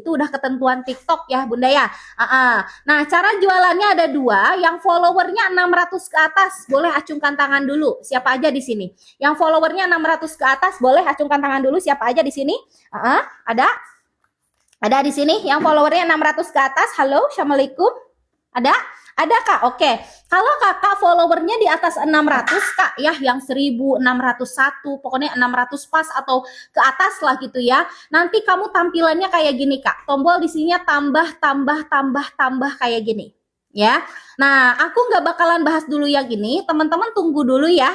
Itu udah ketentuan TikTok ya Bunda ya. Nah, cara jualannya ada dua. Yang followernya 600 ke atas boleh acungkan tangan dulu. Siapa aja di sini? Yang followernya 600 ke atas boleh acungkan tangan dulu. Siapa aja di sini? Ada? Ada di sini yang followernya 600 ke atas. Halo, assalamualaikum. Ada? Ada Kak? Oke. Kalau Kakak followernya di atas 600 Kak ya, yang 1601, pokoknya 600 pas atau ke atas lah gitu ya. Nanti kamu tampilannya kayak gini Kak. Tombol di sininya tambah kayak gini. Ya, nah aku nggak bakalan bahas dulu yang ini, teman-teman tunggu dulu ya.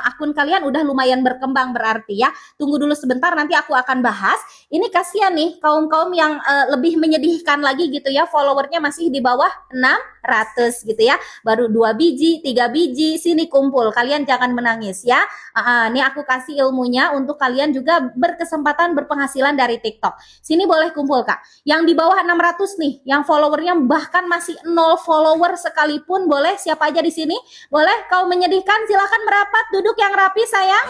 Akun kalian udah lumayan berkembang berarti ya. Tunggu dulu sebentar, nanti aku akan bahas. Ini kasihan nih kaum-kaum yang lebih menyedihkan lagi gitu ya, followernya masih di bawah 600 gitu ya, baru 2 biji, 3 biji, sini kumpul. Kalian jangan menangis ya. Ini aku kasih ilmunya untuk kalian juga berkesempatan berpenghasilan dari TikTok. Sini boleh kumpul Kak. Yang di bawah 600 nih, yang followernya bahkan masih 0 follower sekalipun boleh. Siapa aja di sini? Boleh. Kau menyedihkan silahkan merapat, duduk yang rapi sayang.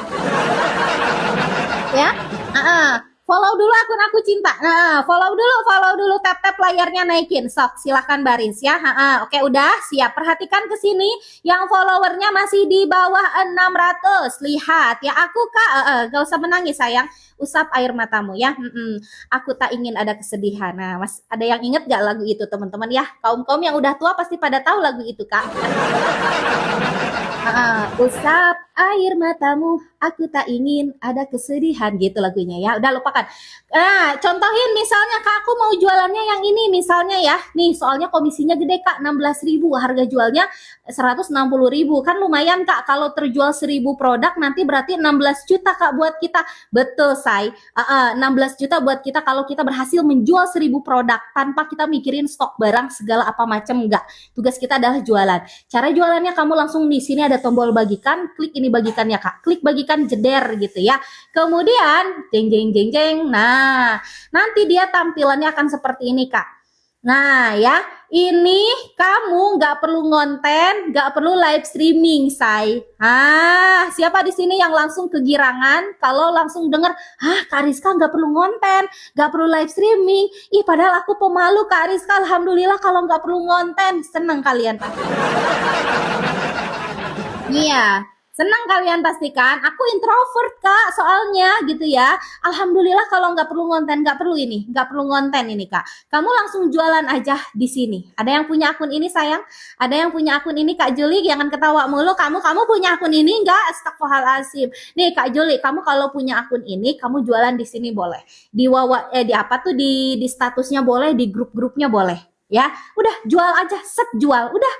Ya. Follow dulu akun aku cinta. Nah, follow dulu, tap layarnya naikin. Sok, silahkan baris ya. Oke, udah siap. Perhatikan ke sini yang followernya masih di bawah 600. Lihat ya, aku Kak, gak usah menangis sayang. Usap air matamu ya. Aku tak ingin ada kesedihan. Nah, Mas, ada yang inget gak lagu itu teman-teman ya? Kaum-kaum yang udah tua pasti pada tahu lagu itu Kak. Usap air matamu, aku tak ingin ada kesedihan, gitu lagunya ya. Udah lupakan. Nah, contohin misalnya Kak, aku mau jualannya yang ini misalnya ya. Nih, soalnya komisinya gede Kak, 16.000, harga jualnya 160.000. Kan lumayan Kak, kalau terjual 1.000 produk nanti berarti 16 juta Kak buat kita. Betul, say. 16 juta buat kita kalau kita berhasil menjual 1.000 produk tanpa kita mikirin stok barang segala apa macam, enggak. Tugas kita adalah jualan. Cara jualannya kamu langsung di sini ada tombol bagikan, klik ini bagikannya Kak. Klik bagikan jeder gitu ya. Kemudian jeng. Nah, nanti dia tampilannya akan seperti ini Kak. Nah ya, ini kamu nggak perlu ngonten, nggak perlu live streaming, say. Siapa di sini yang langsung kegirangan kalau langsung denger, Kak Rizka nggak perlu ngonten, nggak perlu live streaming. Ih, padahal aku pemalu Kak Rizka, alhamdulillah kalau nggak perlu ngonten. Seneng kalian Pak? Iya. Senang kalian pastikan, aku introvert Kak soalnya gitu ya. Alhamdulillah kalau nggak perlu ngonten, nggak perlu ngonten ini Kak. Kamu langsung jualan aja di sini. Ada yang punya akun ini sayang? Ada yang punya akun ini Kak Juli? Jangan ketawa mulu. Kamu punya akun ini nggak? Astagfirullahaladzim. Nih Kak Juli, kamu kalau punya akun ini, kamu jualan di sini boleh. Di di statusnya boleh, di grup-grupnya boleh. Ya, udah jual aja, jual, udah.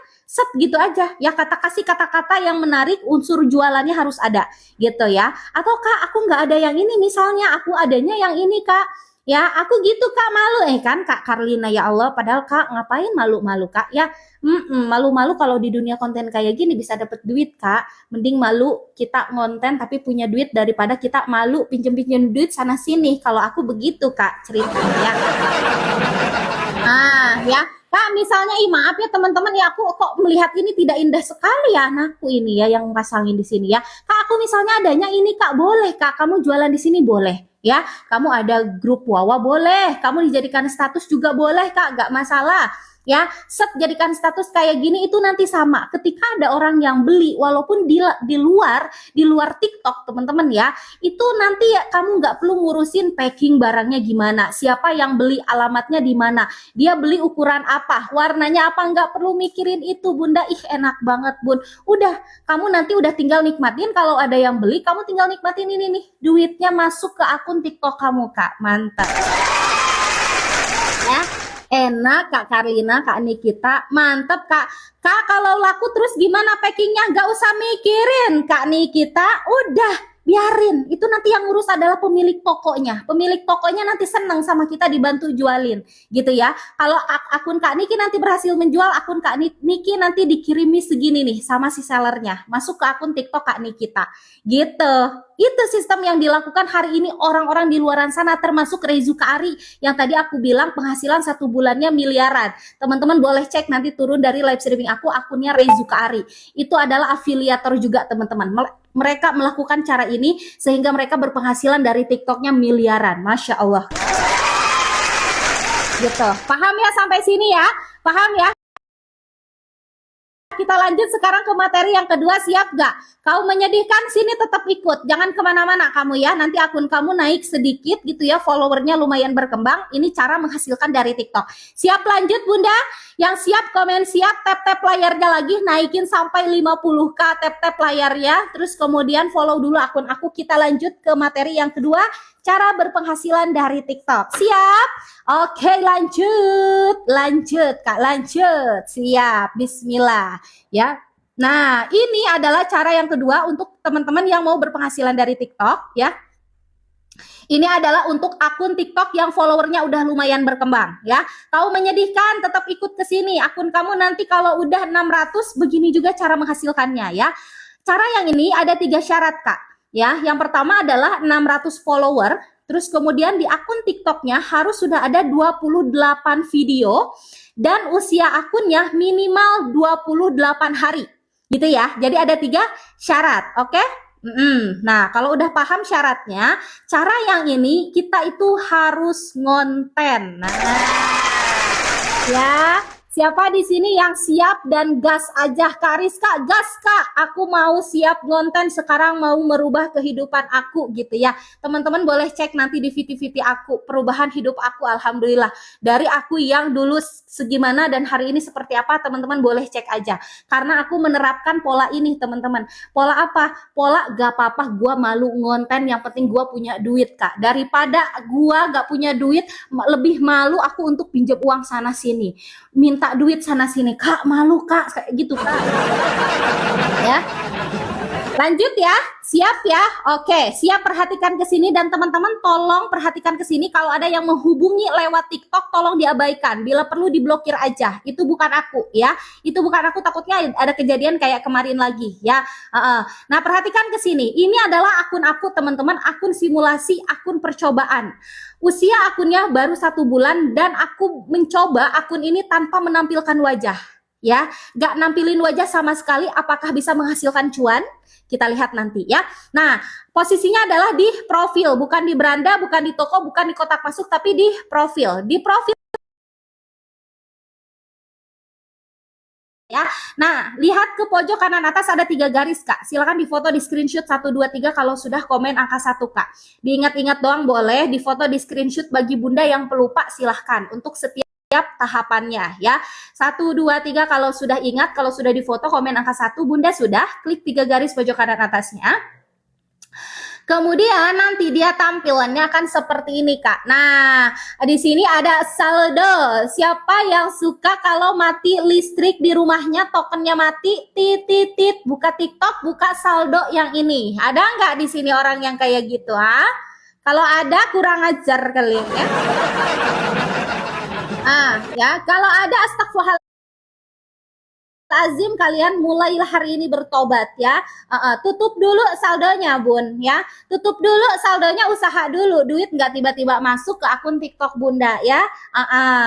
Gitu aja ya, kasih kata-kata yang menarik, unsur jualannya harus ada gitu ya. Atau Kak, aku nggak ada yang ini, misalnya aku adanya yang ini Kak ya, aku gitu Kak, malu kan Kak Karlina, ya Allah, padahal Kak ngapain malu-malu Kak ya. Malu-malu kalau di dunia konten kayak gini bisa dapet duit Kak. Mending malu kita ngonten tapi punya duit daripada kita malu pinjem-pinjem duit sana sini. Kalau aku begitu Kak ceritanya. Ya Kak, misalnya, maaf ya teman-teman ya, aku kok melihat ini tidak indah sekali ya anakku ini ya yang pasangin di sini ya. Kak, aku misalnya adanya ini Kak, boleh Kak, kamu jualan di sini boleh ya. Kamu ada grup Wawa boleh, kamu dijadikan status juga boleh Kak, nggak masalah. Ya, jadikan status kayak gini, itu nanti sama ketika ada orang yang beli, walaupun di luar TikTok teman-teman ya, itu nanti ya kamu nggak perlu ngurusin packing barangnya gimana, siapa yang beli, alamatnya di mana, dia beli ukuran apa, warnanya apa, nggak perlu mikirin itu Bunda. Enak banget Bun, udah kamu nanti udah tinggal nikmatin, kalau ada yang beli kamu tinggal nikmatin ini nih, duitnya masuk ke akun TikTok kamu Kak. Mantap ya. Enak Kak Karlina, Kak Nikita, mantep Kak. Kak, kalau laku terus gimana packingnya? Gak usah mikirin Kak Nikita, udah biarin, itu nanti yang ngurus adalah pemilik tokonya. Pemilik tokonya nanti seneng sama kita dibantu jualin gitu ya. Kalau akun Kak Niki nanti berhasil menjual, akun Kak Niki nanti dikirimi segini nih sama si sellernya, masuk ke akun TikTok Kak Nikita gitu. Itu sistem yang dilakukan hari ini orang-orang di luaran sana, termasuk Rezuka Ari yang tadi aku bilang penghasilan 1 bulannya miliaran. Teman-teman boleh cek nanti turun dari live streaming aku, akunnya Rezuka Ari. Itu adalah afiliator juga teman-teman. Mereka melakukan cara ini sehingga mereka berpenghasilan dari TikToknya miliaran. Masya Allah. Gitu. Paham ya sampai sini ya? Paham ya? Kita lanjut sekarang ke materi yang kedua, siap gak? Kau menyedihkan, sini tetap ikut, jangan kemana-mana kamu ya, nanti akun kamu naik sedikit gitu ya, followernya lumayan berkembang, ini cara menghasilkan dari TikTok. Siap lanjut Bunda? Yang siap komen siap, tap-tap layarnya lagi, naikin sampai 50k tap-tap layarnya, terus kemudian follow dulu akun aku, kita lanjut ke materi yang kedua, cara berpenghasilan dari TikTok. Siap? Oke, lanjut Kak, lanjut. Siap, bismillah ya. Nah, ini adalah cara yang kedua untuk teman-teman yang mau berpenghasilan dari TikTok ya. Ini adalah untuk akun TikTok yang followernya udah lumayan berkembang ya. Kau menyedihkan, tetap ikut ke sini. Akun kamu nanti kalau udah 600, begini juga cara menghasilkannya ya. Cara yang ini ada 3 syarat Kak ya. Yang pertama adalah 600 follower. Terus kemudian di akun TikToknya harus sudah ada 28 video dan usia akunnya minimal 28 hari. Gitu ya. Jadi ada 3 syarat, oke? Nah, kalau udah paham syaratnya, cara yang ini kita itu harus ngonten. Nah, ya. Siapa di sini yang siap dan gas aja? Kak Rizka, gas Kak. Aku mau siap ngonten sekarang, mau merubah kehidupan aku gitu ya. Teman-teman boleh cek nanti di VT-VT aku, perubahan hidup aku alhamdulillah. Dari aku yang dulu segimana dan hari ini seperti apa, teman-teman boleh cek aja. Karena aku menerapkan pola ini teman-teman. Pola apa? Pola gak apa-apa gua malu ngonten, yang penting gua punya duit Kak. Daripada gua gak punya duit, lebih malu aku untuk pinjam uang sana sini. Minta duit sana sini, Kak malu Kak, kayak gitu Kak ya. Lanjut ya, siap ya. Oke, siap, perhatikan ke sini dan teman-teman tolong perhatikan ke sini, kalau ada yang menghubungi lewat TikTok tolong diabaikan, bila perlu diblokir aja. Itu bukan aku ya. Itu bukan aku, takutnya ada kejadian kayak kemarin lagi ya. Nah, perhatikan ke sini. Ini adalah akun aku teman-teman, akun simulasi, akun percobaan. Usia akunnya baru 1 bulan dan aku mencoba akun ini tanpa menampilkan wajah ya, gak nampilin wajah sama sekali. Apakah bisa menghasilkan cuan? Kita lihat nanti ya. Nah, posisinya adalah di profil, bukan di beranda, bukan di toko, bukan di kotak masuk, tapi di profil. Di profil ya. Nah, lihat ke pojok kanan atas ada 3 garis Kak. Silakan difoto, di screenshot 1 2 3 kalau sudah komen angka 1 Kak. Diingat-ingat doang boleh, difoto, di screenshot bagi Bunda yang pelupa silahkan untuk setiap tahapannya ya. 1 2 3 kalau sudah ingat, kalau sudah difoto komen angka 1, Bunda sudah klik 3 garis pojok kanan atasnya. Kemudian nanti dia tampilannya akan seperti ini Kak. Nah, di sini ada saldo. Siapa yang suka kalau mati listrik di rumahnya, tokennya mati, titit, buka TikTok, buka saldo yang ini. Ada nggak di sini orang yang kayak gitu, ha? Kalau ada kurang ajar kalian ya. Ya, kalau ada astagfirullah lazim, kalian mulailah hari ini bertobat ya. Tutup dulu saldonya Bun ya. Tutup dulu saldonya, usaha dulu. Duit nggak tiba-tiba masuk ke akun TikTok Bunda ya.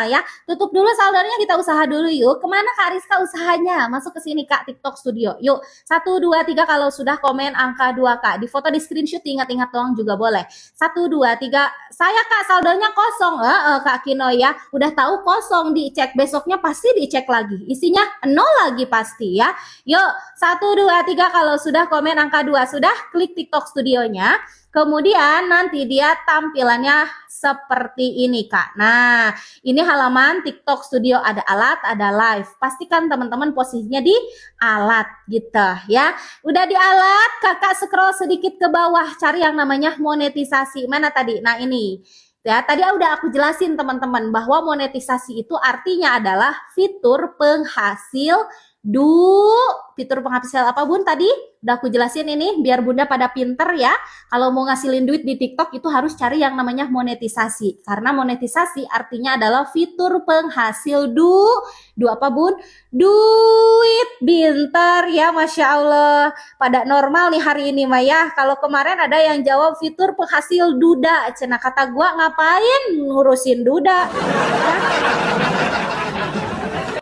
Ya. Tutup dulu saldonya, kita usaha dulu yuk. Kemana Kak Rizka usahanya? Masuk ke sini Kak, TikTok Studio. Yuk. 1 2 3 kalau sudah komen angka 2 Kak. Di foto, di screenshot, ingat-ingat doang juga boleh. 1 2 3. Saya Kak saldonya kosong. Kak Kino ya. Udah tahu kosong, dicek besoknya pasti dicek lagi. Isinya 0 lagi pasti ya. Yuk, 1 2 3 kalau sudah komen angka 2, sudah klik TikTok Studionya. Kemudian nanti dia tampilannya seperti ini Kak. Nah, ini halaman TikTok Studio, ada alat, ada live. Pastikan teman-teman posisinya di alat gitu ya. Udah di alat, Kakak scroll sedikit ke bawah, cari yang namanya monetisasi. Mana tadi? Nah, ini. Ya, tadi udah aku jelasin teman-teman bahwa monetisasi itu artinya adalah fitur penghasil fitur penghasil apa Bun tadi? Udah aku jelasin ini biar Bunda pada pinter ya. Kalau mau ngasilin duit di TikTok itu harus cari yang namanya monetisasi. Karena monetisasi artinya adalah fitur penghasil apa Bun? Duit. Bintar ya, Masya Allah. Pada normal nih hari ini mah ya. Kalau kemarin ada yang jawab fitur penghasil duda. Cena kata gua, ngapain ngurusin duda?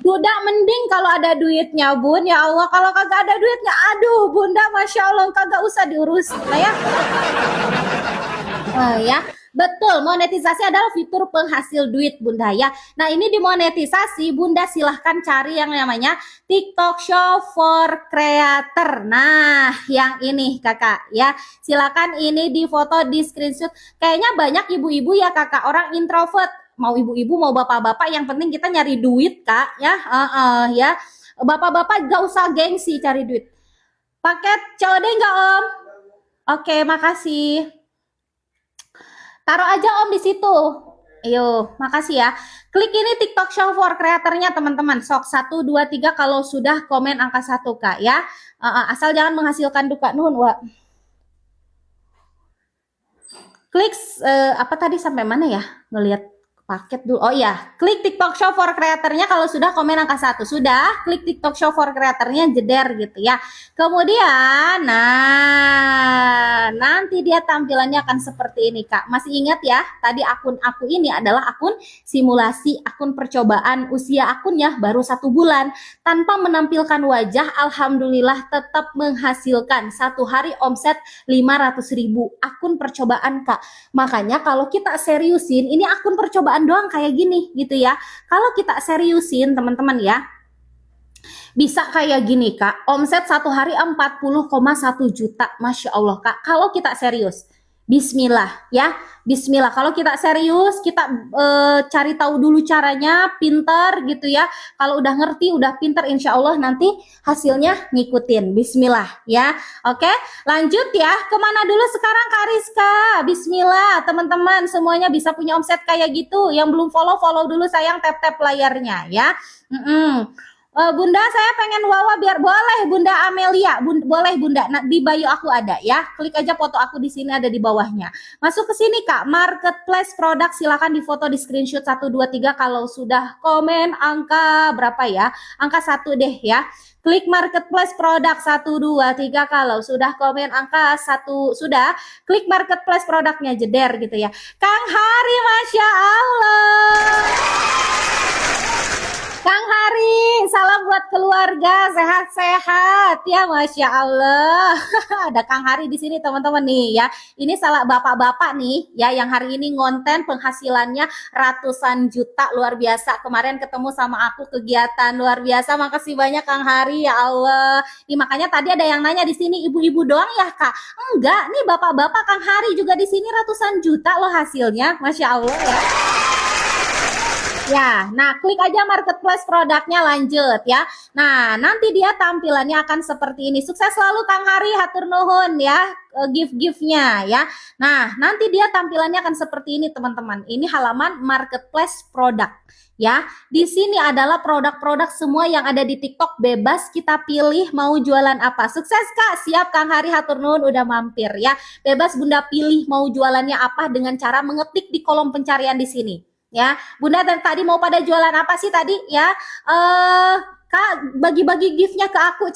Duda mending kalau ada duitnya Bun, ya Allah. Kalau kagak ada duitnya, aduh Bunda Masya Allah, kagak usah diurus ya. Ya. Betul, monetisasi adalah fitur penghasil duit Bunda ya. Nah ini dimonetisasi, Bunda silahkan cari yang namanya TikTok Shop for Creator. Nah yang ini kakak ya, silakan ini di foto, di screenshot. Kayaknya banyak ibu-ibu ya kakak, orang introvert. Mau ibu-ibu mau bapak-bapak, yang penting kita nyari duit kak ya. Ya, bapak-bapak gak usah gengsi cari duit. Paket COD nggak om? Oke, makasih. Taruh aja om di situ. Ayo, makasih ya. Klik ini TikTok Show for Creator-nya teman-teman. Sok 1, 2, 3 kalau sudah komen angka 1 kak ya. Asal jangan menghasilkan duka nuhun wak. Klik apa tadi sampai mana ya? Ngelihat paket dulu. Oh iya, klik TikTok Show for Creator-nya kalau sudah komen angka 1. Sudah, klik TikTok Show for Creator-nya jeder gitu ya. Kemudian, nah, nanti dia tampilannya akan seperti ini, Kak. Masih ingat ya, tadi akun aku ini adalah akun simulasi, akun percobaan. Usia akunnya baru 1 bulan. Tanpa menampilkan wajah, alhamdulillah tetap menghasilkan. 1 hari omset 500.000. Akun percobaan, Kak. Makanya kalau kita seriusin, ini akun percobaan doang kayak gini gitu ya. Kalau kita seriusin teman-teman ya, bisa kayak gini kak, omset 1 hari 40,1 juta, Masya Allah kak. Kalau kita serius, Bismillah ya, Bismillah. Kalau kita serius, kita cari tahu dulu caranya, pinter gitu ya. Kalau udah ngerti, udah pinter, insya Allah nanti hasilnya ngikutin. Bismillah ya. Oke, lanjut ya. Kemana dulu sekarang Kak Rizka? Bismillah, teman-teman semuanya bisa punya omset kayak gitu. Yang belum follow, follow dulu sayang, tap-tap layarnya ya. Bunda saya pengen Wawa biar boleh Bunda Amelia, boleh Bunda. Nah, di bio aku ada ya. Klik aja foto aku di sini ada di bawahnya. Masuk ke sini Kak, marketplace produk silakan difoto di screenshot 1 2 3 kalau sudah komen angka berapa ya? Angka 1 deh ya. Klik marketplace produk 1 2 3 kalau sudah komen angka 1 sudah, klik marketplace produknya jeder gitu ya. Kang Hari, Masya Allah. Kang Hari, salam buat keluarga, sehat-sehat ya, Masya Allah. Ada Kang Hari di sini teman-teman nih ya. Ini salah bapak-bapak nih ya, yang hari ini ngonten penghasilannya ratusan juta, luar biasa. Kemarin ketemu sama aku kegiatan luar biasa. Makasih banyak Kang Hari ya Allah. Nih makanya tadi ada yang nanya di sini ibu-ibu doang ya Kak? Enggak, nih bapak-bapak Kang Hari juga di sini ratusan juta loh hasilnya, Masya Allah ya. Ya, nah klik aja marketplace produknya lanjut ya. Nah, nanti dia tampilannya akan seperti ini. Sukses selalu Kang Hari, hatur nuhun ya, gift-giftnya ya. Nah, nanti dia tampilannya akan seperti ini teman-teman. Ini halaman marketplace produk ya. Di sini adalah produk-produk semua yang ada di TikTok, bebas kita pilih mau jualan apa. Sukses Kak, siap Kang Hari, hatur nuhun udah mampir ya. Bebas Bunda pilih mau jualannya apa dengan cara mengetik di kolom pencarian di sini. Ya, Bunda dan tadi mau pada jualan apa sih tadi ya? Kak bagi-bagi giftnya ke aku,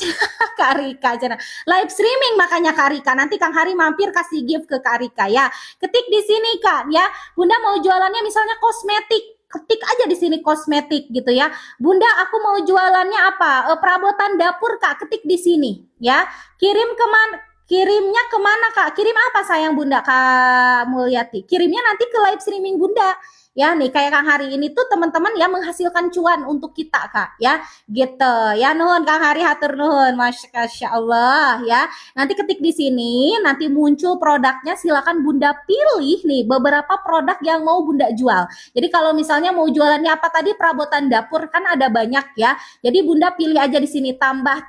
Kak Rika. Live streaming makanya Kak Rika. Nanti Kang Hari mampir kasih gift ke Kak Rika ya. Ketik di sini Kak ya. Bunda mau jualannya misalnya kosmetik. Ketik aja di sini kosmetik gitu ya. Bunda aku mau jualannya apa? Perabotan dapur Kak. Ketik di sini ya. Kirim kemana? Kirimnya kemana Kak? Kirim apa sayang Bunda Kak Mulyati? Kirimnya nanti ke live streaming Bunda. Ya nih kayak Kang Hari ini tuh teman-teman ya menghasilkan cuan untuk kita Kak ya gitu ya. Nuhun Kang Hari, hatur nuhun, Masya Allah ya. Nanti ketik di sini nanti muncul produknya, silakan Bunda pilih nih beberapa produk yang mau Bunda jual. Jadi kalau misalnya mau jualannya apa tadi, perabotan dapur kan ada banyak ya. Jadi Bunda pilih aja di sini tambah.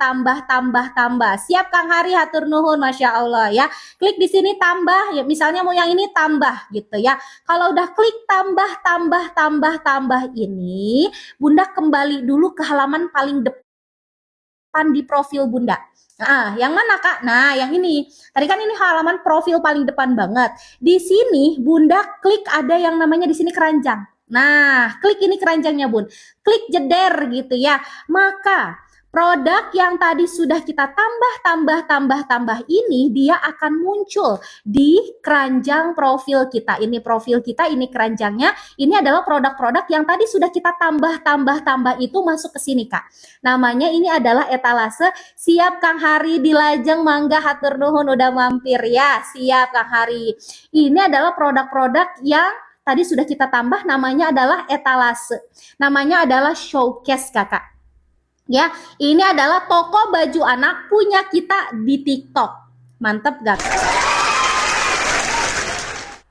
Siap Kang Hari, hatur nuhun, Masya Allah ya. Klik di sini tambah ya, misalnya mau yang ini tambah gitu ya. Kalau udah klik tambah ini, Bunda kembali dulu ke halaman paling depan di profil Bunda. Nah, yang mana Kak? Nah, yang ini. Tadi kan ini halaman profil paling depan banget. Di sini Bunda klik ada yang namanya di sini keranjang. Nah, klik ini keranjangnya Bun. Klik jeder gitu ya. Maka Produk yang tadi sudah kita tambah ini dia akan muncul di keranjang profil kita. Ini profil kita, ini keranjangnya. Ini adalah produk-produk yang tadi sudah kita tambah itu masuk ke sini, Kak. Namanya ini adalah etalase. Siap Kang Hari di Lajeng, mangga hatur nuhun udah mampir ya. Siap Kang Hari. Ini adalah produk-produk yang tadi sudah kita tambah, namanya adalah etalase. Namanya adalah showcase, Kakak. Ya, ini adalah toko baju anak punya kita di TikTok. Mantep gak?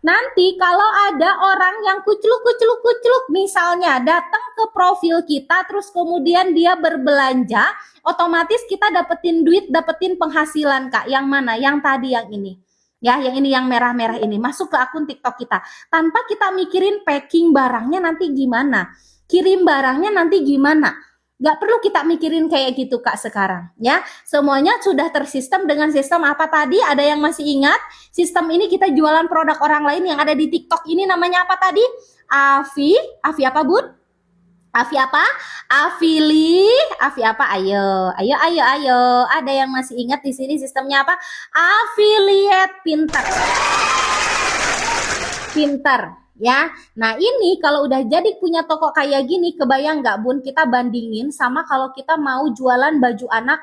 Nanti kalau ada orang yang kucluk misalnya datang ke profil kita terus kemudian dia berbelanja, otomatis kita dapetin duit, dapetin penghasilan, Kak. Yang mana? Yang tadi yang ini. Ya, yang ini yang merah-merah ini masuk ke akun TikTok kita. Tanpa kita mikirin packing barangnya nanti gimana, kirim barangnya nanti gimana. Gak perlu kita mikirin kayak gitu, Kak, sekarang ya. Semuanya sudah tersistem dengan sistem apa tadi? Ada yang masih ingat? Sistem ini kita jualan produk orang lain yang ada di TikTok ini namanya apa tadi? Afi apa, Bun? Afi apa? Afi apa? Ayo. Ada yang masih ingat di sini sistemnya apa? Affiliate pinter. Ya, nah ini kalau udah jadi punya toko kayak gini, kebayang nggak, Bun? Kita bandingin sama kalau kita mau jualan baju anak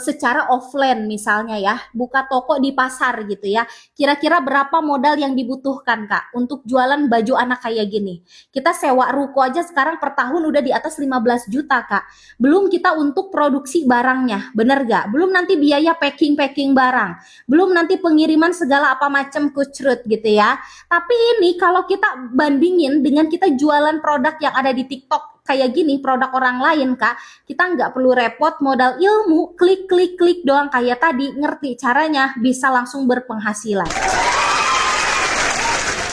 secara offline misalnya ya, buka toko di pasar gitu ya. Kira-kira berapa modal yang dibutuhkan, Kak, untuk jualan baju anak kayak gini? Kita sewa ruko aja sekarang per tahun udah di atas 15 juta, Kak. Belum kita untuk produksi barangnya, bener gak? Belum nanti biaya packing barang, belum nanti pengiriman segala apa macam kucrut gitu ya. Tapi ini kalau kita bandingin dengan kita jualan produk yang ada di TikTok kayak gini, produk orang lain, Kak, kita nggak perlu repot modal ilmu, klik doang kayak tadi, ngerti caranya, bisa langsung berpenghasilan.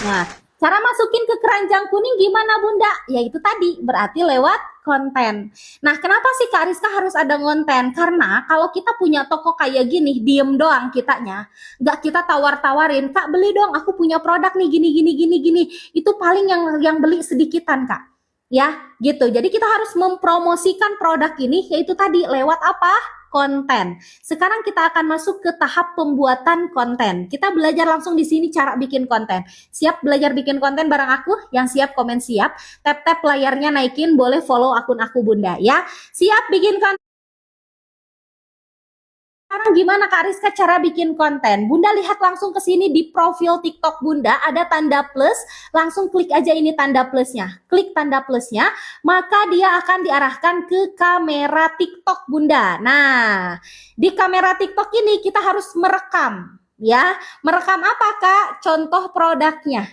Nah, cara masukin ke keranjang kuning gimana, Bunda? Ya itu tadi, berarti lewat konten. Nah, kenapa sih Kak Rizka harus ada konten? Karena kalau kita punya toko kayak gini, diem doang kitanya, nggak kita tawar-tawarin, Kak beli dong, aku punya produk nih gini. Itu paling yang beli sedikitan, Kak. Ya, gitu. Jadi kita harus mempromosikan produk ini, yaitu tadi lewat apa? Konten. Sekarang kita akan masuk ke tahap pembuatan konten. Kita belajar langsung di sini cara bikin konten. Siap belajar bikin konten bareng aku? Yang siap komen siap. Tap layarnya naikin, boleh follow akun aku Bunda ya. Siap bikin konten. Sekarang gimana Kak Rizka cara bikin konten? Bunda lihat langsung ke sini di profil TikTok Bunda ada tanda plus, langsung klik aja ini tanda plusnya. Klik tanda plusnya, maka dia akan diarahkan ke kamera TikTok Bunda. Nah, di kamera TikTok ini kita harus merekam ya. Merekam apa Kak? Contoh produknya,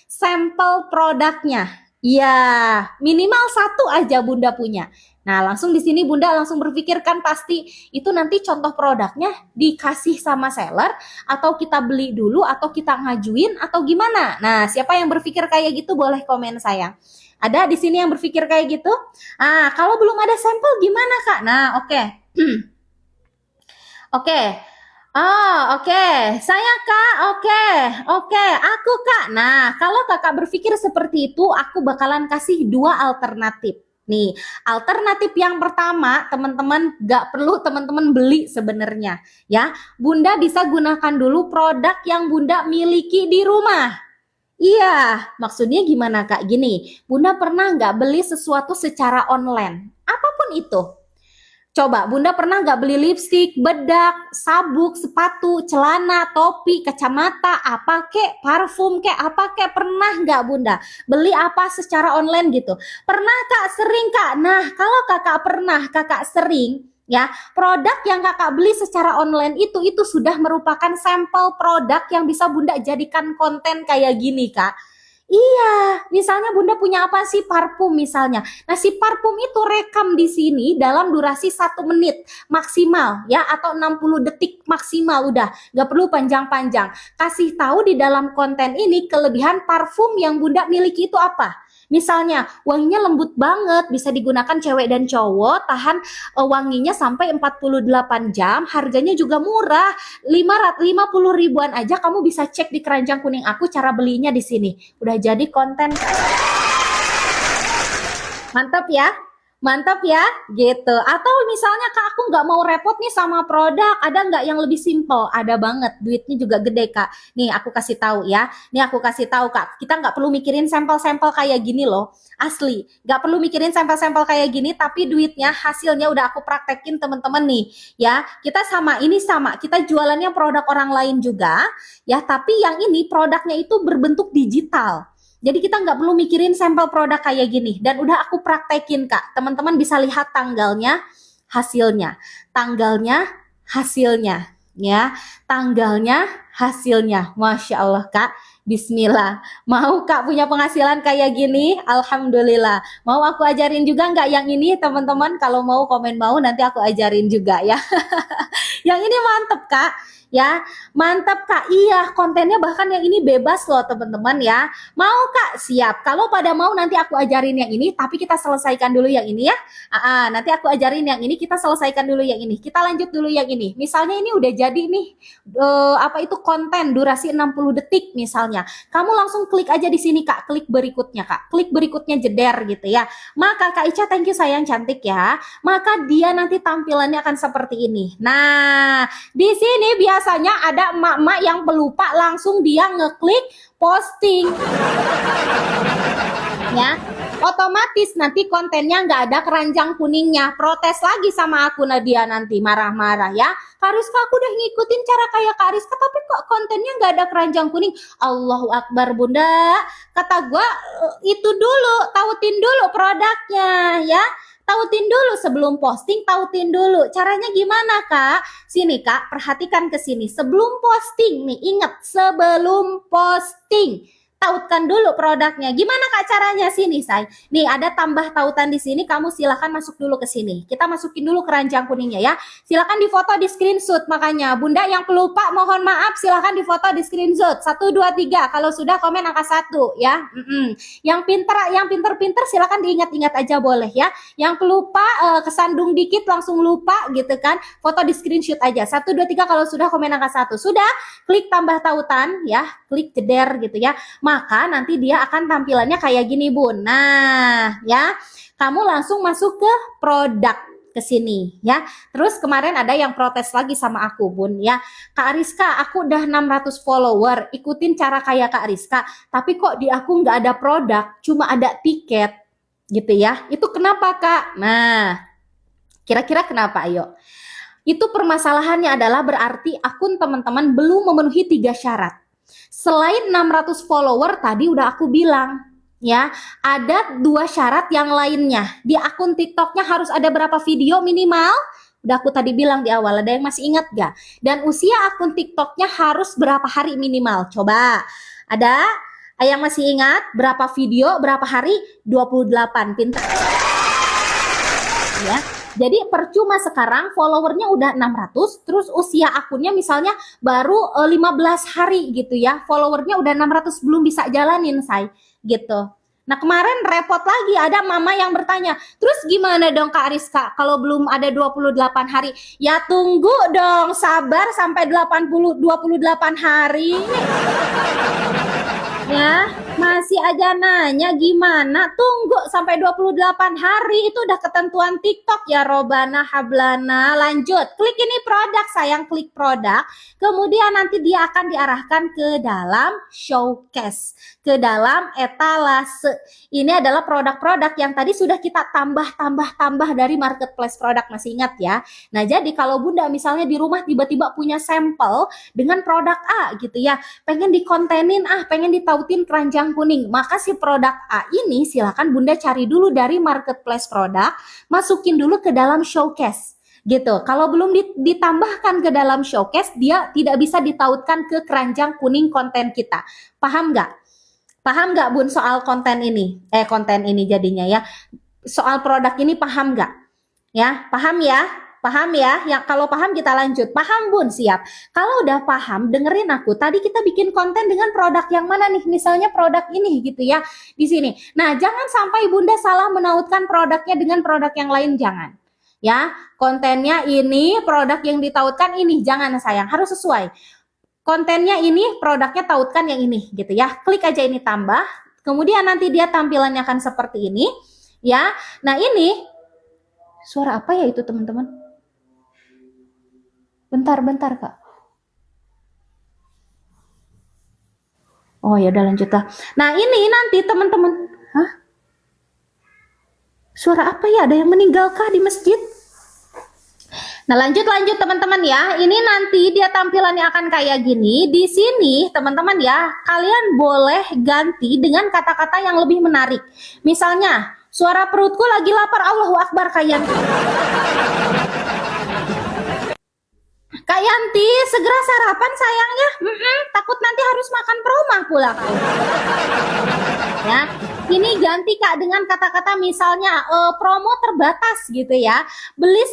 sampel produknya. Ya, minimal satu aja Bunda punya. Nah, langsung di sini Bunda langsung berpikirkan pasti itu nanti contoh produknya dikasih sama seller atau kita beli dulu atau kita ngajuin atau gimana. Nah, siapa yang berpikir kayak gitu boleh komen saya. Ada di sini yang berpikir kayak gitu? Ah, kalau belum ada sampel gimana, Kak? Nah, oke. Oke. Oh, oke. Saya Kak, oke. Aku Kak. Nah, kalau Kakak berpikir seperti itu, aku bakalan kasih dua alternatif. Nih, alternatif yang pertama, teman-teman gak perlu teman-teman beli sebenarnya, ya. Bunda bisa gunakan dulu produk yang Bunda miliki di rumah. Iya, maksudnya gimana Kak? Gini, Bunda pernah nggak beli sesuatu secara online? Apapun itu. Coba, Bunda pernah nggak beli lipstik, bedak, sabuk, sepatu, celana, topi, kacamata, apa kek, parfum kek, apa kek, pernah nggak Bunda beli apa secara online gitu? Pernah Kak, sering Kak. Nah, kalau Kakak pernah, Kakak sering, ya, produk yang Kakak beli secara online itu sudah merupakan sampel produk yang bisa Bunda jadikan konten kayak gini, Kak. Iya, misalnya Bunda punya apa sih parfum misalnya. Nah, si parfum itu rekam di sini dalam durasi 1 menit maksimal ya atau 60 detik maksimal udah, nggak perlu panjang-panjang. Kasih tahu di dalam konten ini kelebihan parfum yang Bunda miliki itu apa. Misalnya wanginya lembut banget, bisa digunakan cewek dan cowok, tahan wanginya sampai 48 jam, harganya juga murah, 50 ribuan aja kamu bisa cek di keranjang kuning aku cara belinya di sini. Udah jadi konten. Mantap ya. Mantap ya, gitu. Atau misalnya Kak, aku nggak mau repot nih sama produk, ada nggak yang lebih simple? Ada banget, duitnya juga gede Kak. Nih aku kasih tahu ya, nih aku kasih tahu Kak, kita nggak perlu mikirin sampel-sampel kayak gini loh, asli. Nggak perlu mikirin sampel-sampel kayak gini, tapi duitnya, hasilnya udah aku praktekin teman-teman nih. Ya, kita sama, ini sama, kita jualannya produk orang lain juga, ya, tapi yang ini produknya itu berbentuk digital. Jadi kita nggak perlu mikirin sampel produk kayak gini. Dan udah aku praktekin Kak. Teman-teman bisa lihat tanggalnya, hasilnya. Tanggalnya, hasilnya. Ya, tanggalnya, hasilnya. Masya Allah Kak. Bismillah. Mau Kak punya penghasilan kayak gini? Alhamdulillah. Mau aku ajarin juga nggak yang ini teman-teman? Kalau mau komen mau nanti aku ajarin juga ya. Yang ini mantep Kak. Ya, mantap Kak. Iya, kontennya bahkan yang ini bebas loh teman-teman ya. Mau Kak? Siap. Kalau pada mau nanti aku ajarin yang ini, tapi kita selesaikan dulu yang ini ya. Nanti aku ajarin yang ini, kita selesaikan dulu yang ini. Kita lanjut dulu yang ini. Misalnya ini udah jadi nih apa itu konten durasi 60 detik misalnya. Kamu langsung klik aja di sini Kak, klik berikutnya Kak. Klik berikutnya jeder gitu ya. Maka Kak Ica, thank you sayang cantik ya. Maka dia nanti tampilannya akan seperti ini. Nah, di sini biasanya ada emak-emak yang pelupa langsung dia ngeklik posting. Ya, otomatis nanti kontennya nggak ada keranjang kuningnya, protes lagi sama aku Nadia nanti marah-marah ya. Kak Rizka, aku udah ngikutin cara kayak Kak Rizka, tapi kok kontennya nggak ada keranjang kuning. Allahu Akbar Bunda, kata gua itu dulu, tautin dulu produknya ya. Tautin dulu sebelum posting, tautin dulu. Caranya gimana Kak? Sini Kak, perhatikan ke sini. Sebelum posting nih, ingat sebelum posting. Tautkan dulu produknya. Gimana Kak caranya? Sini, say. Nih, ada tambah tautan di sini. Kamu silahkan masuk dulu ke sini. Kita masukin dulu keranjang kuningnya ya. Silahkan difoto, di screenshot. Makanya, Bunda yang pelupa, mohon maaf. Silahkan difoto, di screenshot. 1, 2, 3. Kalau sudah, komen angka 1 ya. Yang pinter-pinter silahkan diingat-ingat aja boleh ya. Yang pelupa, kesandung dikit langsung lupa gitu kan. Foto di screenshot aja. 1, 2, 3. Kalau sudah, komen angka 1. Sudah, klik tambah tautan ya. Klik jeder gitu ya. Maka nanti dia akan tampilannya kayak gini Bun. Nah ya, kamu langsung masuk ke produk ke sini ya. Terus kemarin ada yang protes lagi sama aku Bun ya. Kak Rizka, aku udah 600 follower, ikutin cara kayak Kak Rizka, tapi kok di aku nggak ada produk, cuma ada tiket gitu ya. Itu kenapa Kak? Nah, kira-kira kenapa ayo? Itu permasalahannya adalah berarti akun teman-teman belum memenuhi 3 syarat. Selain 600 follower tadi udah aku bilang ya, ada 2 syarat yang lainnya. Di akun TikToknya harus ada berapa video minimal? Udah aku tadi bilang di awal, ada yang masih ingat gak? Dan usia akun TikToknya harus berapa hari minimal? Coba, ada yang masih ingat berapa video, berapa hari? 28, pintar ya. Jadi percuma sekarang followernya udah 600, terus usia akunnya misalnya baru 15 hari gitu ya. Followernya udah 600, belum bisa jalanin say gitu. Nah kemarin repot lagi, ada mama yang bertanya, terus gimana dong Kak Rizka kalau belum ada 28 hari? Ya tunggu dong, sabar sampai 28 hari. Ya, masih aja nanya gimana? Tunggu sampai 28 hari, itu udah ketentuan TikTok ya Robana Hablana. Lanjut, klik ini produk sayang, klik produk. Kemudian nanti dia akan diarahkan ke dalam showcase, ke dalam etalase. Ini adalah produk-produk yang tadi sudah kita tambah dari marketplace produk, masih ingat ya? Nah, jadi kalau Bunda misalnya di rumah tiba-tiba punya sampel dengan produk A gitu ya, pengen dikontenin, pengen ditautin keranjang kuning, maka si produk A ini silakan Bunda cari dulu dari marketplace produk, masukin dulu ke dalam showcase gitu. Kalau belum ditambahkan ke dalam showcase, dia tidak bisa ditautkan ke keranjang kuning konten kita. Paham nggak? Paham nggak Bun soal konten ini? Konten ini jadinya ya. Soal produk ini paham nggak? Ya, paham ya? Paham ya? Yang kalau paham kita lanjut. Paham Bun, siap. Kalau udah paham, dengerin aku. Tadi kita bikin konten dengan produk yang mana nih? Misalnya produk ini gitu ya, di sini. Nah, jangan sampai Bunda salah menautkan produknya dengan produk yang lain, jangan. Ya, kontennya ini, produk yang ditautkan ini, jangan sayang, harus sesuai. Kontennya ini, produknya tautkan yang ini gitu ya. Klik aja ini tambah. Kemudian nanti dia tampilannya akan seperti ini, ya. Nah, ini Suara apa ya itu teman-teman? Bentar Kak. Oh ya udah lanjut lah. Nah ini nanti teman-teman, hah? Suara apa ya? Ada yang meninggal kah di masjid? Nah lanjut teman-teman ya. Ini nanti dia tampilannya akan kayak gini. Di sini teman-teman ya, kalian boleh ganti dengan kata-kata yang lebih menarik. Misalnya, suara perutku lagi lapar, Allahu Akbar Kak Yanti. Kak Yanti, segera sarapan sayangnya. Takut nanti harus makan perumah pula. Ya, ini ganti Kak dengan kata-kata misalnya promo terbatas gitu ya. Beli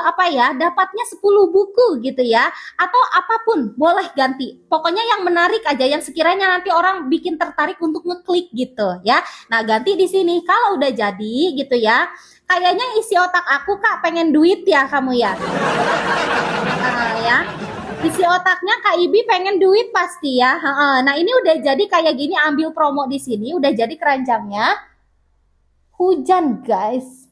apa ya, dapatnya 10 buku gitu ya. Atau apapun, boleh ganti. Pokoknya yang menarik aja, yang sekiranya nanti orang bikin tertarik untuk ngeklik gitu ya. Nah, ganti di sini. Kalau udah jadi gitu ya. Kayaknya isi otak aku Kak pengen duit ya kamu ya. Nah, ya. Isi otaknya Kak Ibi pengen duit pasti ya. Nah, ini udah jadi kayak gini, ambil promo di sini, udah jadi keranjangnya. Hujan, guys.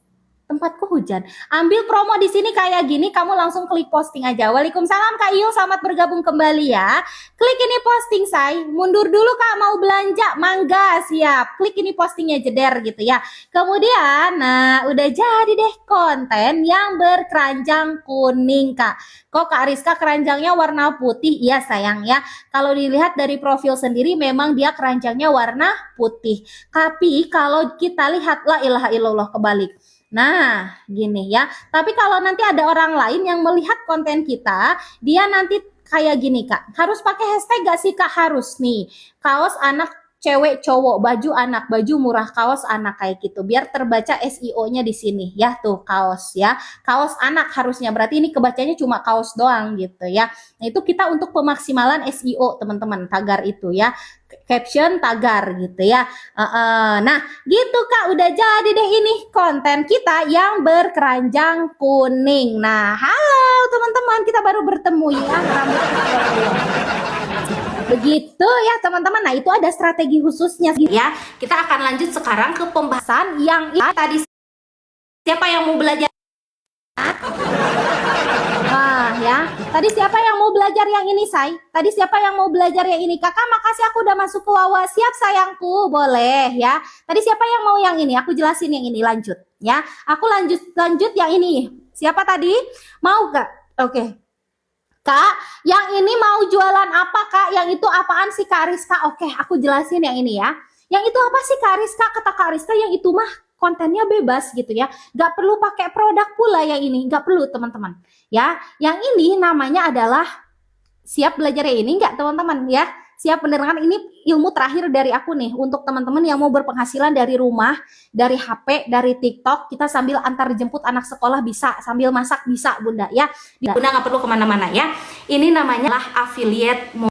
Tempatku hujan. Ambil promo di sini kayak gini, kamu langsung klik posting aja. Waalaikumsalam Kak Iyo, selamat bergabung kembali ya. Klik ini posting, say. Mundur dulu Kak, mau belanja, mangga, siap. Klik ini postingnya jeder gitu ya. Kemudian, nah udah jadi deh konten yang berkeranjang kuning Kak. Kok Kak Rizka keranjangnya warna putih? Iya sayang ya. Kalau dilihat dari profil sendiri memang dia keranjangnya warna putih. Tapi kalau kita lihat, la ilaha illallah, kebalik. Nah, gini ya. Tapi kalau nanti ada orang lain yang melihat konten kita, dia nanti kayak gini Kak. Harus pakai hashtag gak sih Kak? Harus nih. Kaos anak cewek cowok, baju anak, baju murah, kaos anak kayak gitu. Biar terbaca SEO-nya di sini ya, tuh kaos ya. Kaos anak harusnya. Berarti ini kebacanya cuma kaos doang gitu ya. Nah, itu kita untuk pemaksimalan SEO teman-teman, tagar itu ya. Caption tagar gitu ya. Nah gitu Kak, udah jadi deh ini konten kita yang berkeranjang kuning. Nah halo teman-teman, kita baru bertemu ya. Begitu ya teman-teman. Nah itu ada strategi khususnya ya. Kita akan lanjut sekarang ke pembahasan yang tadi. Siapa yang mau belajar? Ya. Tadi siapa yang mau belajar yang ini, Say? Tadi siapa yang mau belajar yang ini? Kakak, makasih aku udah masuk ke Wawa. Siap, sayangku. Boleh, ya. Tadi siapa yang mau yang ini? Aku jelasin yang ini, lanjut. Ya. Aku lanjut yang ini. Siapa tadi? Mau, Kak? Oke. Kak, yang ini mau jualan apa, Kak? Yang itu apaan sih, Kak Rizka? Oke, aku jelasin yang ini ya. Yang itu apa sih, Kak Rizka? Kata Kak Rizka, yang itu mah kontennya bebas gitu ya. Gak perlu pakai produk pula yang ini. Gak perlu, teman-teman. Ya, yang ini namanya adalah siap belajar ya ini enggak teman-teman ya. Siap mendengarkan, ini ilmu terakhir dari aku nih untuk teman-teman yang mau berpenghasilan dari rumah, dari HP, dari TikTok. Kita sambil antar jemput anak sekolah bisa, sambil masak bisa Bunda ya. Bunda nggak perlu kemana-mana ya. Ini namanya affiliate.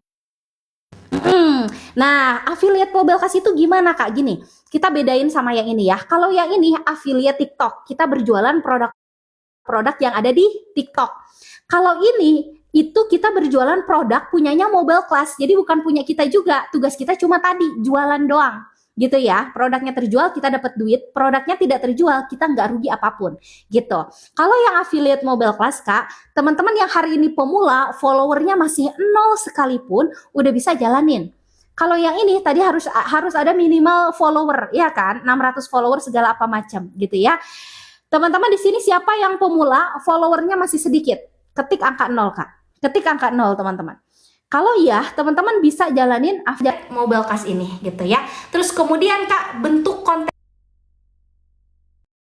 Nah, affiliate Mobilecast itu gimana Kak? Gini, kita bedain sama yang ini ya. Kalau yang ini affiliate TikTok, kita berjualan produk yang ada di TikTok. Kalau ini itu kita berjualan produk punyanya Mobilecast, jadi bukan punya kita juga. Tugas kita cuma tadi jualan doang, gitu ya. Produknya terjual kita dapat duit, produknya tidak terjual kita nggak rugi apapun, gitu. Kalau yang affiliate Mobilecast Kak, teman-teman yang hari ini pemula, followernya masih 0 sekalipun, udah bisa jalanin. Kalau yang ini tadi harus ada minimal follower, ya kan? 600 follower segala apa macam, gitu ya. Teman-teman di sini siapa yang pemula, followernya masih sedikit? Ketik angka 0 Kak. Ketik angka 0 teman-teman. Kalau ya, teman-teman bisa jalanin affiliate Mobilecast ini gitu ya. Terus kemudian Kak, bentuk konten